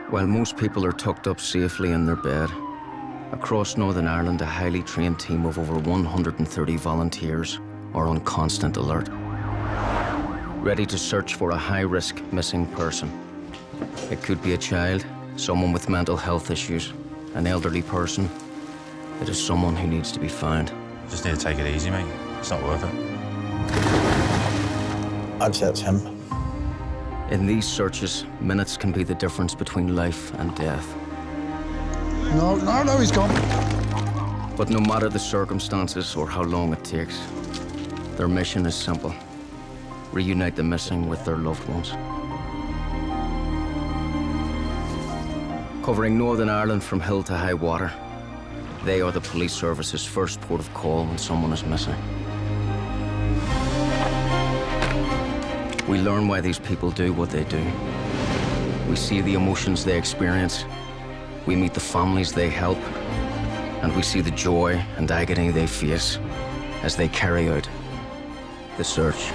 While most people are tucked up safely in their bed, across Northern Ireland, a highly trained team of over 130 volunteers are on constant alert, ready to search for a high-risk missing person. It could be a child, someone with mental health issues, an elderly person. It is someone who needs to be found. Just need to take it easy, mate. It's not worth it. I'd say it's him. In these searches, minutes can be the difference between life and death. No, he's gone. But no matter the circumstances or how long it takes, their mission is simple: reunite the missing with their loved ones. Covering Northern Ireland from hill to high water, they are the police service's first port of call when someone is missing. We learn why these people do what they do. We see the emotions they experience. We meet the families they help. And we see the joy and agony they face as they carry out the search.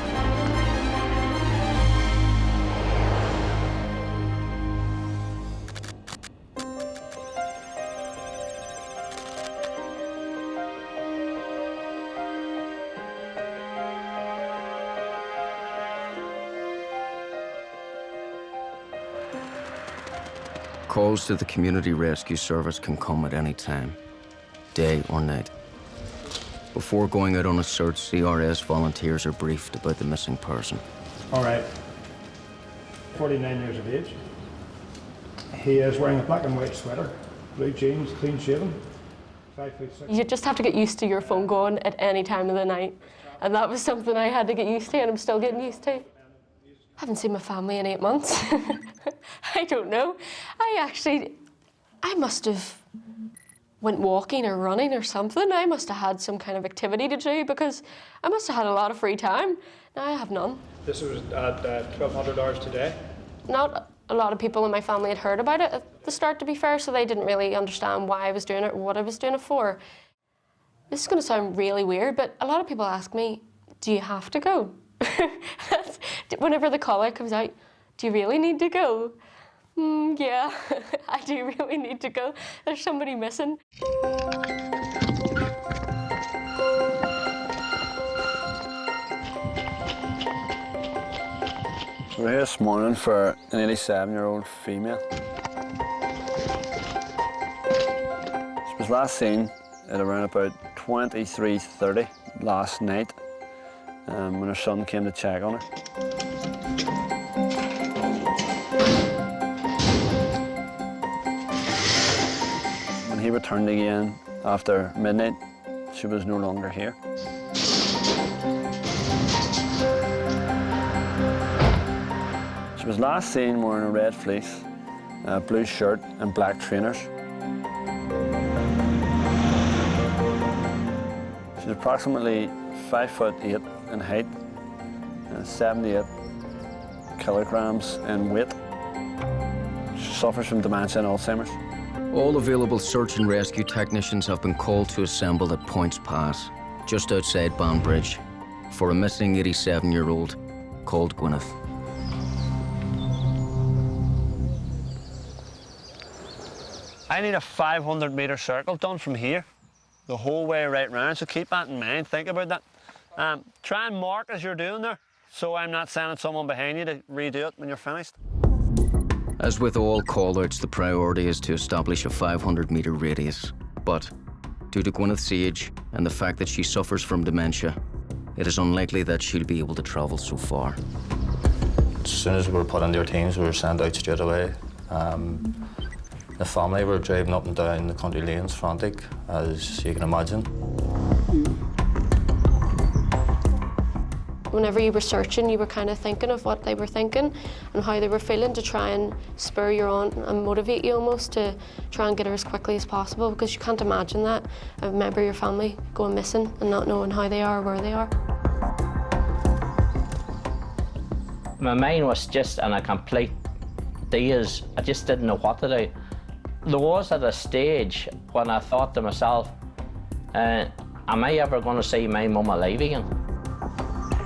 Calls to the Community Rescue Service can come at any time, day or night. Before going out on a search, CRS volunteers are briefed about the missing person. All right. 49 years of age. He is wearing a black and white sweater, blue jeans, clean shaven, 5'6". You just have to get used to your phone going at any time of the night. And that was something I had to get used to, and I'm still getting used to. I haven't seen my family in 8 months. I don't know. I must have went walking or running or something. I must have had some kind of activity to do because I must have had a lot of free time. Now I have none. This was at 1,200 hours today. Not a lot of people in my family had heard about it at the start, to be fair, so they didn't really understand why I was doing it or what I was doing it for. This is going to sound really weird, but a lot of people ask me, do you have to go? Whenever the call out comes out, do you really need to go? Yeah, I do really need to go. There's somebody missing. We're here this morning for an 87-year-old female. She was last seen at around about 23:30 last night when her son came to check on her. When he returned again after midnight, she was no longer here. She was last seen wearing a red fleece, a blue shirt and black trainers. She's approximately 5'8" in height, 78 kilograms in weight. She suffers from dementia and Alzheimer's. All available search and rescue technicians have been called to assemble at Points Pass, just outside Banbridge, for a missing 87-year-old called Gwyneth. I need a 500-metre circle done from here, the whole way right round, so keep that in mind, think about that. Try and mark as you're doing there, so I'm not sending someone behind you to redo it when you're finished. As with all call-outs, the priority is to establish a 500-metre radius. But due to Gwyneth's age and the fact that she suffers from dementia, it is unlikely that she'll be able to travel so far. As soon as we were put into our teams, we were sent out straight away. The family were driving up and down the country lanes, frantic, as you can imagine. Whenever you were searching, you were kind of thinking of what they were thinking and how they were feeling to try and spur you on and motivate you almost to try and get her as quickly as possible, because you can't imagine that, a member of your family going missing and not knowing how they are or where they are. My mind was just in a complete daze. I just didn't know what to do. There was at a stage when I thought to myself, am I ever going to see my mum alive again?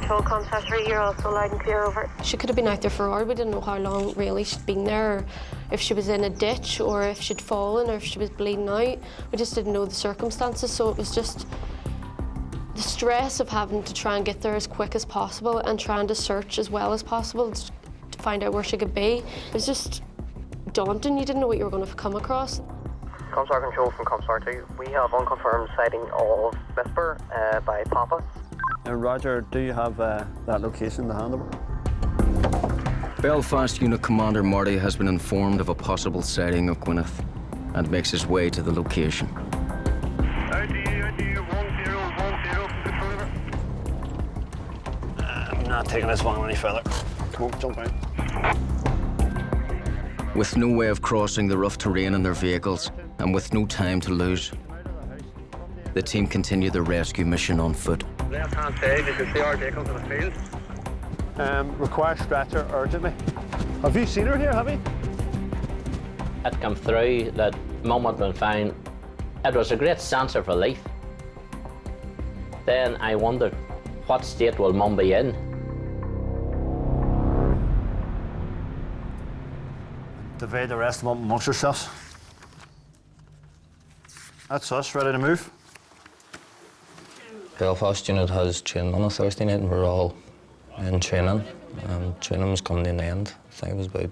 Control contact 3, you're also loud and clear over. She could have been out there for hours. We didn't know how long really she'd been there or if she was in a ditch or if she'd fallen or if she was bleeding out. We just didn't know the circumstances, so it was just the stress of having to try and get there as quick as possible and trying to search as well as possible to find out where she could be. It was just daunting. You didn't know what you were going to come across. Comstar Control from Comstar 2. We have unconfirmed sighting of Whisper by Papa. Roger, do you have that location to hand over? Belfast Unit Commander Marty has been informed of a possible sighting of Gwyneth and makes his way to the location. I'm not taking this one any further. Come on, jump out. With no way of crossing the rough terrain in their vehicles and with no time to lose, the team continue their rescue mission on foot. Left-hand side, you can see our vehicles in the field. Require stretcher urgently. Have you seen her here, have you? It come through that Mum had been found. It was a great sense of relief. Then I wondered, what state will Mum be in? Divide the rest of them up amongst yourselves. That's us, ready to move. Belfast unit has training on a Thursday night and we're all in training. Training was coming to an end. I think it was about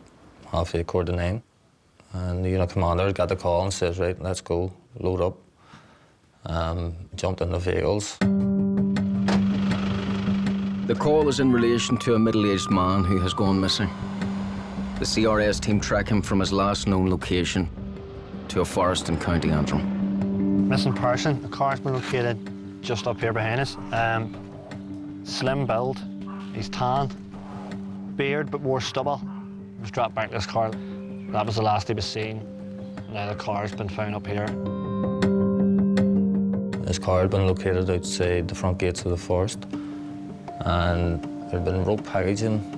8:30, 9:15. And the unit commander got the call and says, right, let's go, load up. Jumped in the vehicles. The call is in relation to a middle-aged man who has gone missing. The CRS team track him from his last known location to a forest in County Antrim. Missing person, the car's been located just up here behind us. Slim build, he's tan, beard but more stubble. He was dropped back to his car. That was the last he was seen. Now the car's been found up here. His car had been located outside the front gates of the forest and there had been rope packaging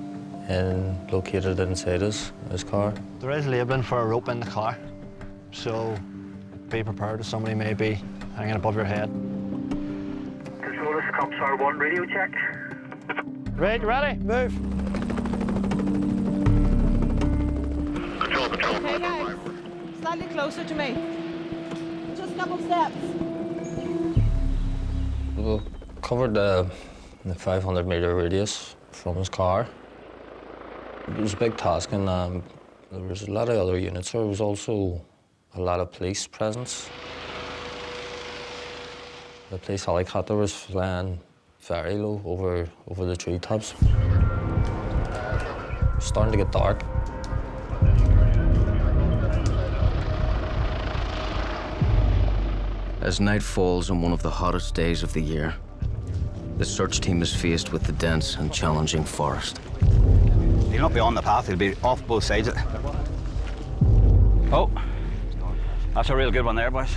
located inside his car. There is labelling for a rope in the car, so be prepared if somebody may be hanging above your head. Control, this is Comstar 1, radio check. Right, ready? Move. Okay, guys, slightly closer to me. Just a couple steps. We covered the 500-metre radius from his car. It was a big task and there was a lot of other units. There was also a lot of police presence. The police helicopter was flying very low over the treetops. It was starting to get dark. As night falls on one of the hottest days of the year, the search team is faced with the dense and challenging forest. He'll not be on the path, he'll be off both sides of it. Oh, that's a real good one there, boys.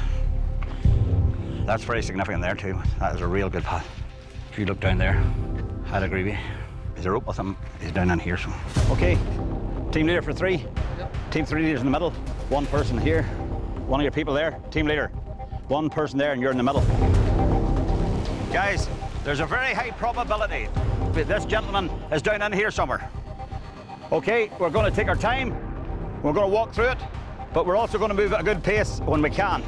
That's very significant there too. That is a real good path. If you look down there, I'd agree with you. There's a rope with him, he's down in here, so. Okay, team leader for 3. Team 3 leaders in the middle. One person here, one of your people there, team leader. One person there and you're in the middle. Guys, there's a very high probability that this gentleman is down in here somewhere. Okay, we're going to take our time. We're going to walk through it, but we're also going to move at a good pace when we can.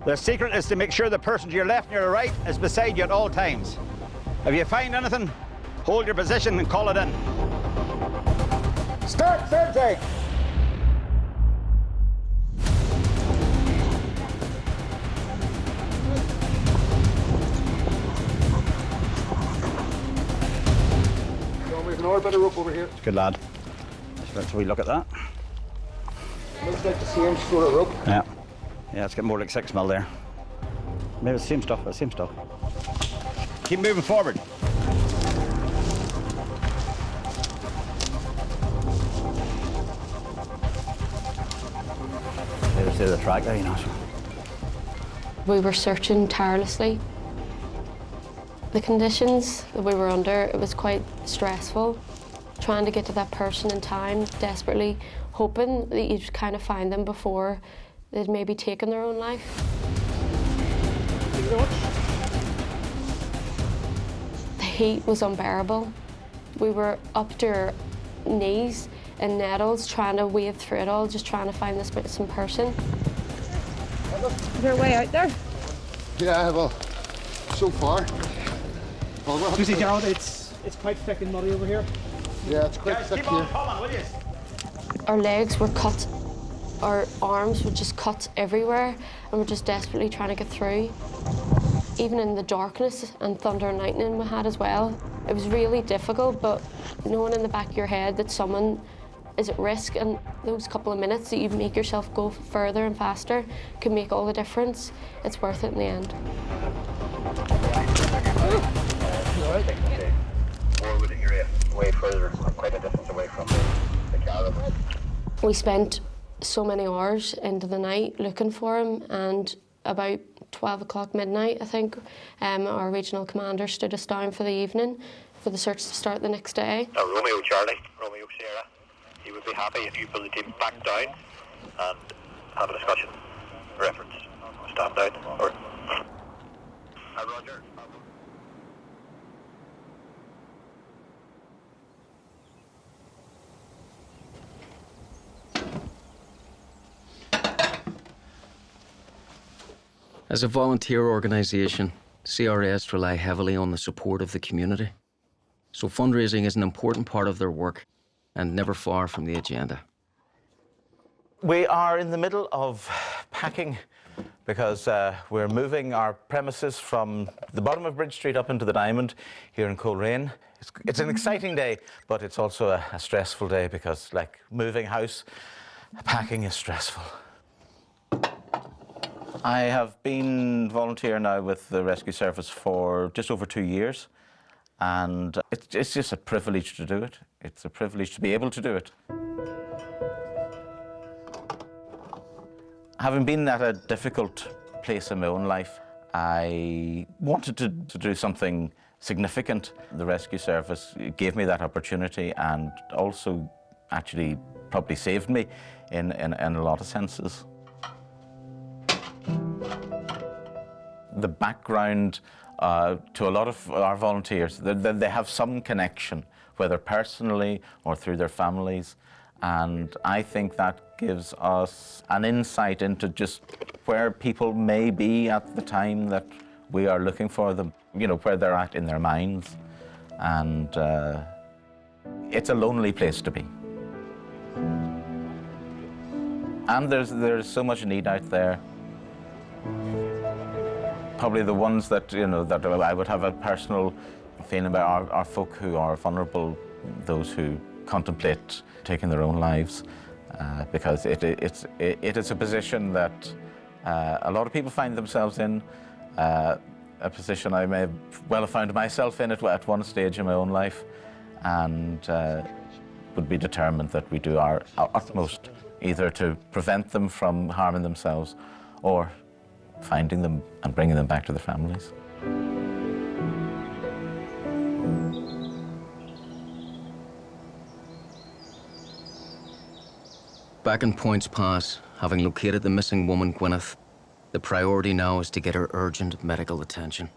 The secret is to make sure the person to your left and your right is beside you at all times. If you find anything, hold your position and call it in. Start searching! We've an orbiter rope over here. Good lad. So we look at that. Looks like the same sort of rope. Yeah. Yeah, it's getting more like 6 mil there. Maybe it's the same stuff, Keep moving forward. There's the track there, you know. We were searching tirelessly. The conditions that we were under, it was quite stressful. Trying to get to that person in time, desperately hoping that you'd kind of find them before they'd maybe taken their own life. The heat was unbearable. We were up to our knees in nettles, trying to wade through it all, just trying to find this missing person. Is there a way out there? Yeah, well, so far. You see, Gerald, it's quite thick and muddy over here. Yeah, it's quite thick here. Our legs were cut, our arms were just cut everywhere, and we're just desperately trying to get through. Even in the darkness and thunder and lightning we had as well. It was really difficult, but knowing in the back of your head that someone is at risk, and those couple of minutes that you make yourself go further and faster can make all the difference. It's worth it in the end. Forward area, way further, quite a distance away from the cabin. We spent so many hours into the night looking for him, and about 12 o'clock midnight, I think, our regional commander stood us down for the evening for the search to start the next day. Romeo Charlie, Romeo Sierra, he would be happy if you pull the team back down and have a discussion, reference, stand down, or... Roger. As a volunteer organisation, CRS rely heavily on the support of the community. So fundraising is an important part of their work and never far from the agenda. We are in the middle of packing because we're moving our premises from the bottom of Bridge Street up into the Diamond here in Coleraine. It's an exciting day, but it's also a stressful day because, like moving house, packing is stressful. I have been volunteer now with the rescue service for just over 2 years, and it's just a privilege to do it. It's a privilege to be able to do it. Having been at a difficult place in my own life, I wanted to do something significant. The rescue service gave me that opportunity and also actually probably saved me in a lot of senses. The background to a lot of our volunteers, they have some connection, whether personally or through their families, and I think that gives us an insight into just where people may be at the time that we are looking for them, you know, where they're at in their minds, and it's a lonely place to be. And there's so much need out there. Probably the ones that, you know, that I would have a personal feeling about are folk who are vulnerable, those who contemplate taking their own lives, because it is a position that a lot of people find themselves in, a position I may well have found myself in at one stage in my own life, and would be determined that we do our utmost either to prevent them from harming themselves or finding them and bringing them back to their families. Back in Points Pass, having located the missing woman, Gwyneth, the priority now is to get her urgent medical attention.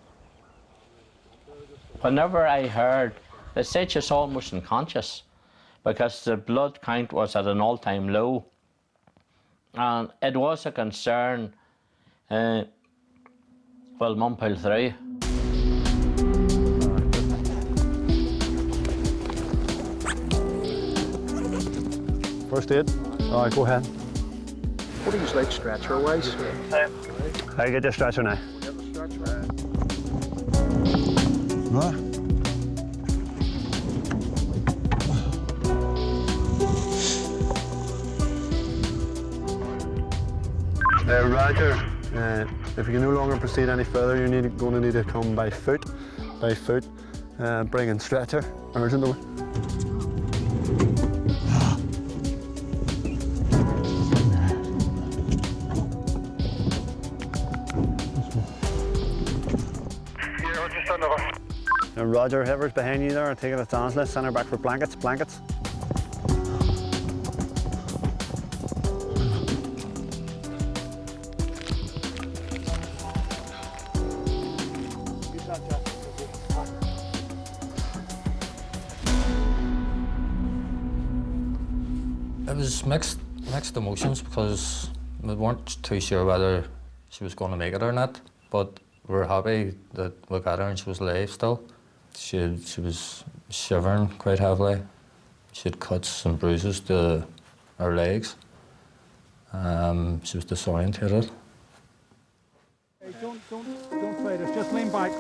Whenever I heard, they said she's almost unconscious because the blood count was at an all-time low. And it was a concern. Well, Mum pulled through. First aid. All right, go ahead. What do you like stretcher-wise? I get the stretcher now. Roger. If you can no longer proceed any further, you're going to need to come by foot. Bring in stretcher urgently. Roger, whoever's behind you there, taking a stance list, send her back for blankets. It was mixed emotions because we weren't too sure whether she was going to make it or not, but we were happy that we got her and she was alive still. She was shivering quite heavily. She had cuts and bruises to her legs. She was disorientated. Hey, don't fight us. Just lean back.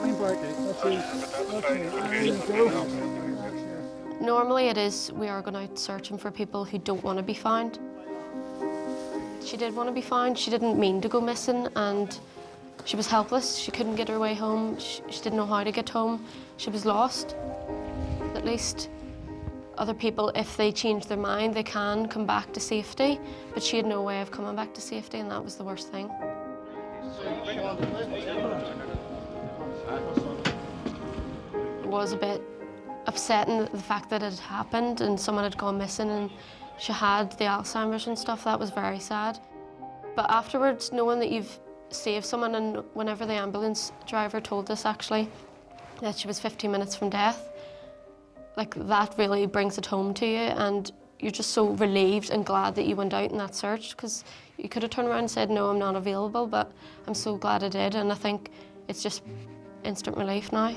Normally it is we are going out searching for people who don't want to be found. She did want to be found. She didn't mean to go missing, and she was helpless. She couldn't get her way home. She didn't know how to get home. She was lost. At least other people, if they change their mind, they can come back to safety, but she had no way of coming back to safety, and that was the worst thing. It was a bit upsetting, the fact that it had happened and someone had gone missing and she had the Alzheimer's and stuff. That was very sad. But afterwards, knowing that you've saved someone, and whenever the ambulance driver told us actually that she was 15 minutes from death, like that really brings it home to you, and you're just so relieved and glad that you went out in that search, because you could have turned around and said, no, I'm not available, but I'm so glad I did, and I think it's just instant relief now.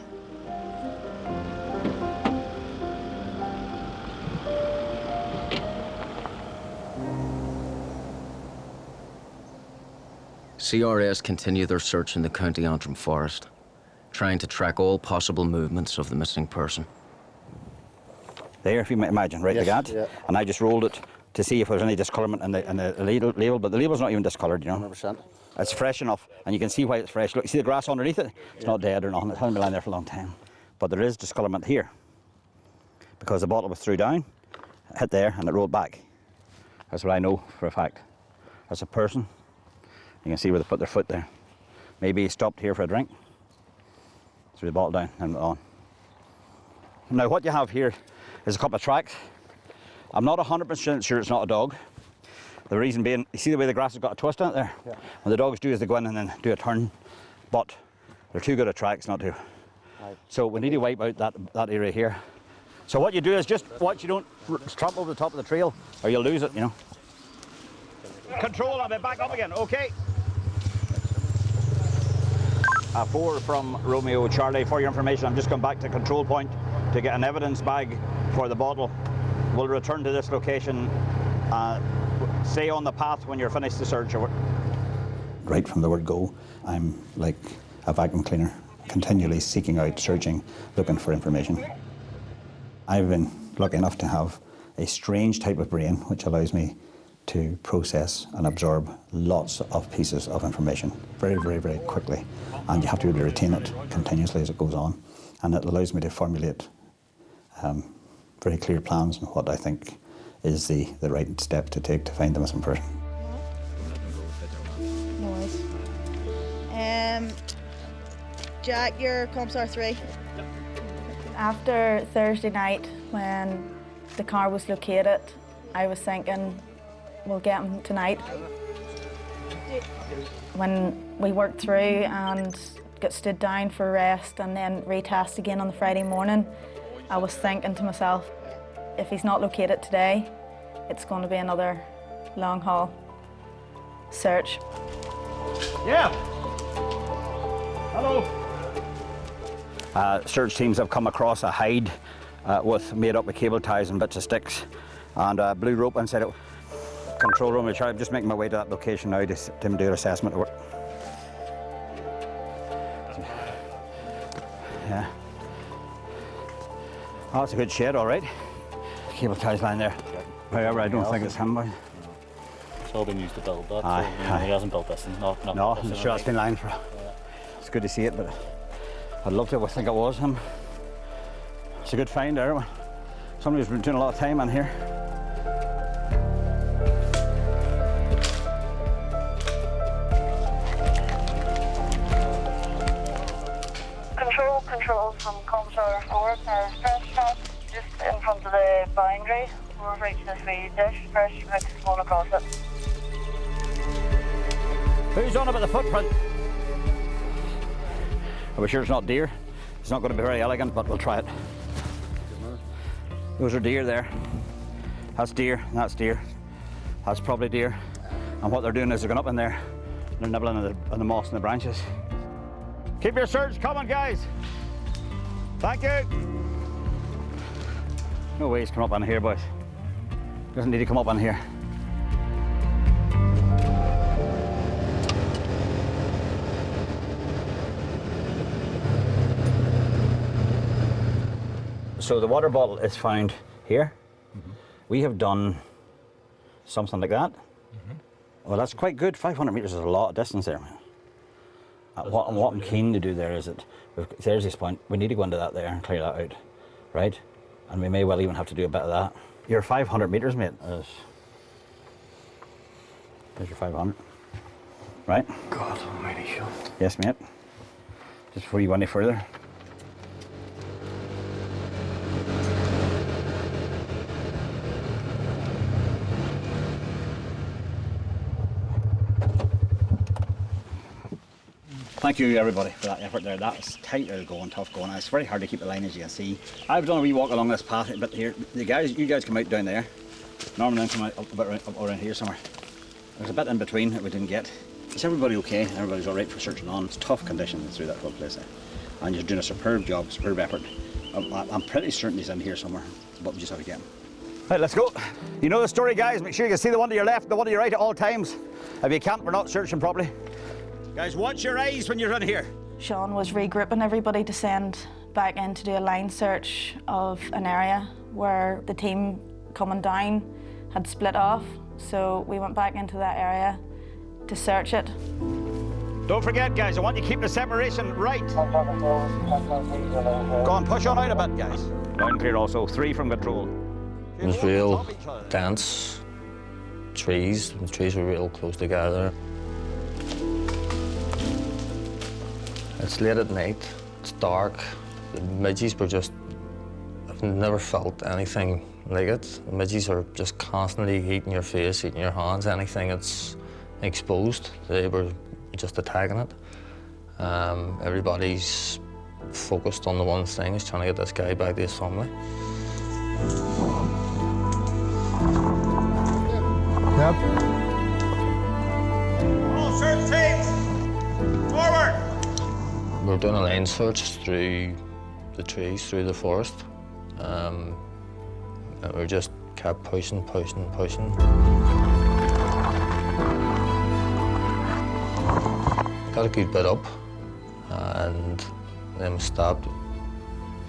CRS continue their search in the County Antrim forest, trying to track all possible movements of the missing person. There, if you might imagine, right, Yes, like that. yeah. And I just rolled it to see if there was any discolourment in the label, but the label's not even discoloured, you know. 100%. It's fresh enough, and you can see why it's fresh. Look, you see the grass underneath it? It's not dead or nothing. It hasn't been lying there for a long time. But there is discolourment here, because the bottle was threw down, hit there, and it rolled back. That's what I know for a fact. That's a person. You can see where they put their foot there. Maybe he stopped here for a drink, threw the bottle down, and went on. Now, what you have here is a couple of tracks. I'm not 100% sure it's not a dog. The reason being, you see the way the grass has got a twist in it there? Yeah. When the dogs do is they go in and then do a turn, but they're too good at tracks not to. Right. So we need to wipe out that area here. So what you do is just watch you don't trample over the top of the trail, or you'll lose it, you know. Control, I'll be back up again, okay. 4 from Romeo Charlie. For your information, I'm just going back to control point to get an evidence bag for the bottle. We'll return to this location. Stay on the path when you're finished the search. Right from the word go, I'm like a vacuum cleaner, continually seeking out, searching, looking for information. I've been lucky enough to have a strange type of brain which allows me to process and absorb lots of pieces of information very, very, very quickly. And you have to be able to retain it continuously as it goes on. And it allows me to formulate very clear plans on what I think is the right step to take to find the missing person. No worries. Jack, your Commissar 3. After Thursday night, when the car was located, I was thinking, we'll get him tonight. When we worked through and got stood down for rest and then retest again on the Friday morning, I was thinking to myself, if he's not located today, it's going to be another long haul search. Yeah. Hello. Search teams have come across a hide made up with cable ties and bits of sticks and a blue rope inside it. Control room, I'm just making my way to that location now to do an assessment of it. Yeah. Oh, it's a good shed, all right. Cable ties lying there. However, I don't think it's him. It's all been used to build that. Aye, so, aye. He hasn't built this. No, I'm sure it's been lying for. It's good to see it, but I'd love to think it was him. It's a good find there. Somebody's been doing a lot of time in here. Control from Commissar 4, fresh shot just in front of the boundary. We've reached this wee dish, fresh mix going across it. Who's on about the footprint? Are we sure it's not deer? It's not going to be very elegant, but we'll try it. Those are deer there. That's deer, and that's deer. That's probably deer. And what they're doing is they're going up in there, they're nibbling on the moss and the branches. Keep your search coming, guys. Thank you. No way he's come up on here, boys. Doesn't need to come up on here. So the water bottle is found here. We have done something like that. Well, that's quite good. 500 metres is a lot of distance there, man. What I'm keen to do there is that, with Thursday's point, we need to go into that there and clear that out, right? And we may well even have to do a bit of that. Your 500 metres, mate, is... There's your 500, right? God almighty, Sean. Yes, mate. Just before you go any further. Thank you, everybody, for that effort there. That was tight going, tough going. It's very hard to keep the line, as you can see. I've done a wee walk along this path, but here, you guys come out down there. Norman then come out up around here somewhere. There's a bit in between that we didn't get. Is everybody okay? Everybody's all right for searching on. It's tough conditions through that whole place there. And you're doing a superb job, superb effort. I'm pretty certain he's in here somewhere, but we just have to get him. Right, let's go. You know the story, guys. Make sure you can see the one to your left, the one to your right at all times. If you can't, we're not searching properly. Guys, watch your eyes when you're in here. Sean was regrouping everybody to send back in to do a line search of an area where the team coming down had split off. So we went back into that area to search it. Don't forget, guys, I want you to keep the separation right. Go on, push on out a bit, guys. Down clear also, 3 from control. It was real dense trees. The trees were real close together. It's late at night, it's dark. The midges were just, I've never felt anything like it. The midges are just constantly eating your face, eating your hands, anything that's exposed, they were just attacking it. Everybody's focused on the one thing, is trying to get this guy back to his family. Yep. All search teams, forward! We were doing a line search through the trees, through the forest. And we just kept pushing. Got a good bit up, and then we stopped,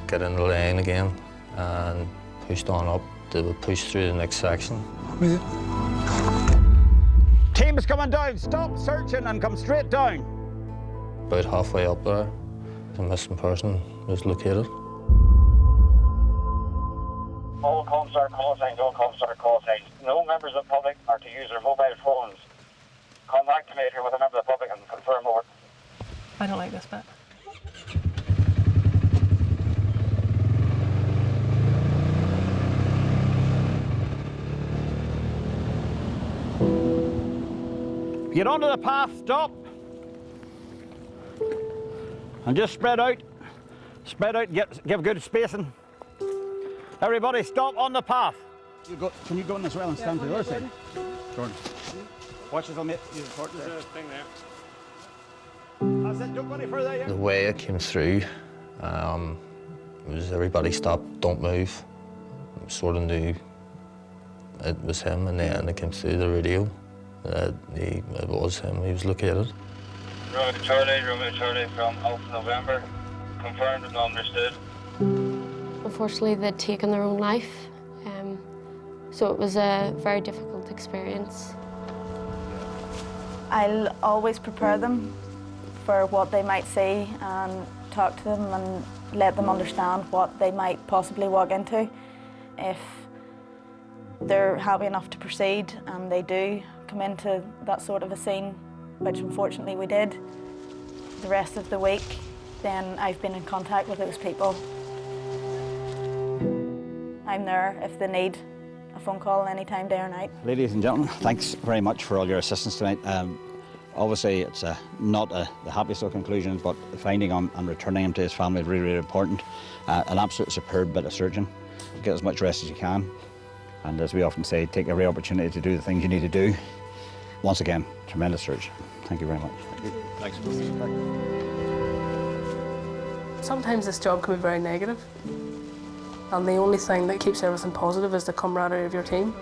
got in the lane again, and pushed on up. They would push through the next section. Team is coming down. Stop searching and come straight down. About halfway up there, the missing person was located. All comms are call signs, all comms are call signs. No members of the public are to use their mobile phones. Contact me here with a member of the public and confirm over. I don't like this bit. Get onto the path, stop. And just spread out. Spread out, give good spacing. Everybody stop on the path. Can you go in as well and stand to the other side? Jordan. Watch this, mate. There's a thing there. That's it, don't go any further yet. The way it came through was everybody stopped, don't move. Sort of knew it was him, and then it came through the radio that it was him, he was located. Romeo Charlie from Alpha November. Confirmed and understood. Unfortunately, they'd taken their own life, so it was a very difficult experience. I'll always prepare them for what they might see and talk to them and let them understand what they might possibly walk into. If they're happy enough to proceed and they do come into that sort of a scene, which unfortunately we did, the rest of the week, then I've been in contact with those people. I'm there if they need a phone call anytime, day or night. Ladies and gentlemen, thanks very much for all your assistance tonight. Obviously, it's not the happiest of conclusions, but finding him and returning him to his family is really, really important. An absolute superb bit of searching. Get as much rest as you can. And as we often say, take every opportunity to do the things you need to do. Once again, tremendous surge. Thank you very much. Thanks. Sometimes this job can be very negative, and the only thing that keeps everything positive is the camaraderie of your team.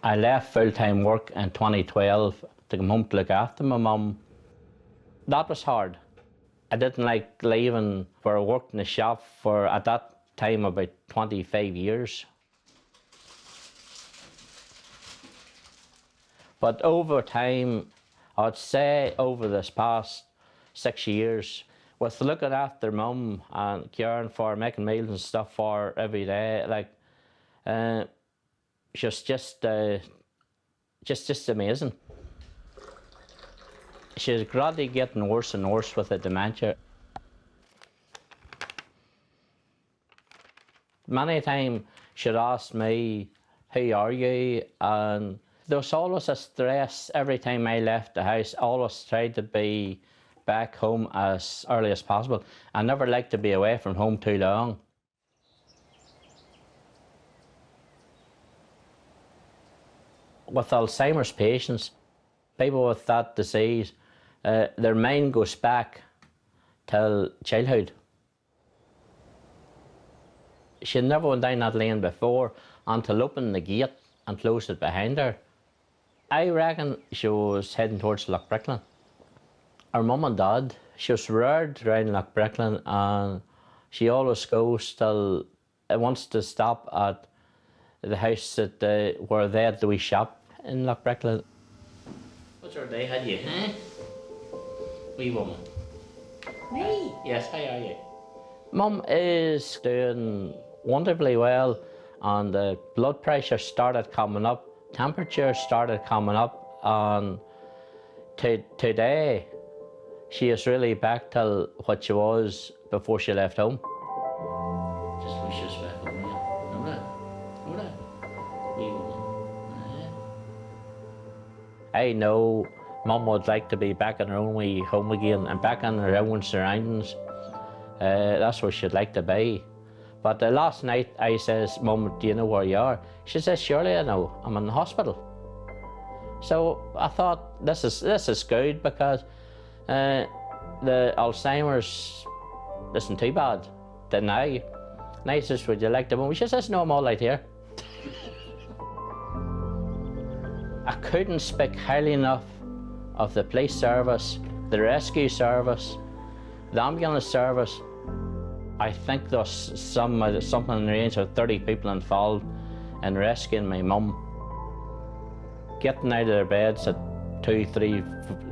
I left full-time work in 2012 to come home to look after my mum. That was hard. I didn't like leaving where I worked in the shop for, at that time, about 25 years. But over time, I'd say over this past 6 years, with looking after mum and caring for her, making meals and stuff for her every day, like, she's just amazing. She's gradually getting worse and worse with the dementia. Many times she'd ask me, "Who are you?" And there was always a stress every time I left the house. I always tried to be back home as early as possible. I never liked to be away from home too long. With Alzheimer's patients, people with that disease, their mind goes back till childhood. She never went down that lane before until opening the gate and closed it behind her. I reckon she was heading towards Lochbricklin. Her mum and dad, she was reared around Lochbricklin, and she always goes till, wants to stop at the house that, where they had the wee shop in Lochbricklin. What's your day had you, huh? Wee woman. Me? Yes, how are you? Mum is doing wonderfully well, and the blood pressure started coming up, temperature started coming up, and today she is really back to what she was before she left home. Just wish she was back home again. Remember that? Wee woman. I know Mum would like to be back in her own wee home again and back in her own surroundings. That's where she'd like to be. But last night I says, "Mum, do you know where you are?" She says, "Surely I know, I'm in the hospital." So I thought this is good, because the Alzheimer's isn't too bad. Then I says, "Would you like to move?" She says, "No, I'm all right here." I couldn't speak highly enough of the police service, the rescue service, the ambulance service. I think there's something in the range of 30 people involved in rescuing my mum. Getting out of their beds at 2, 3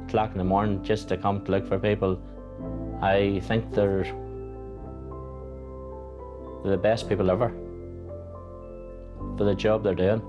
o'clock in the morning just to come to look for people. I think they're the best people ever for the job they're doing.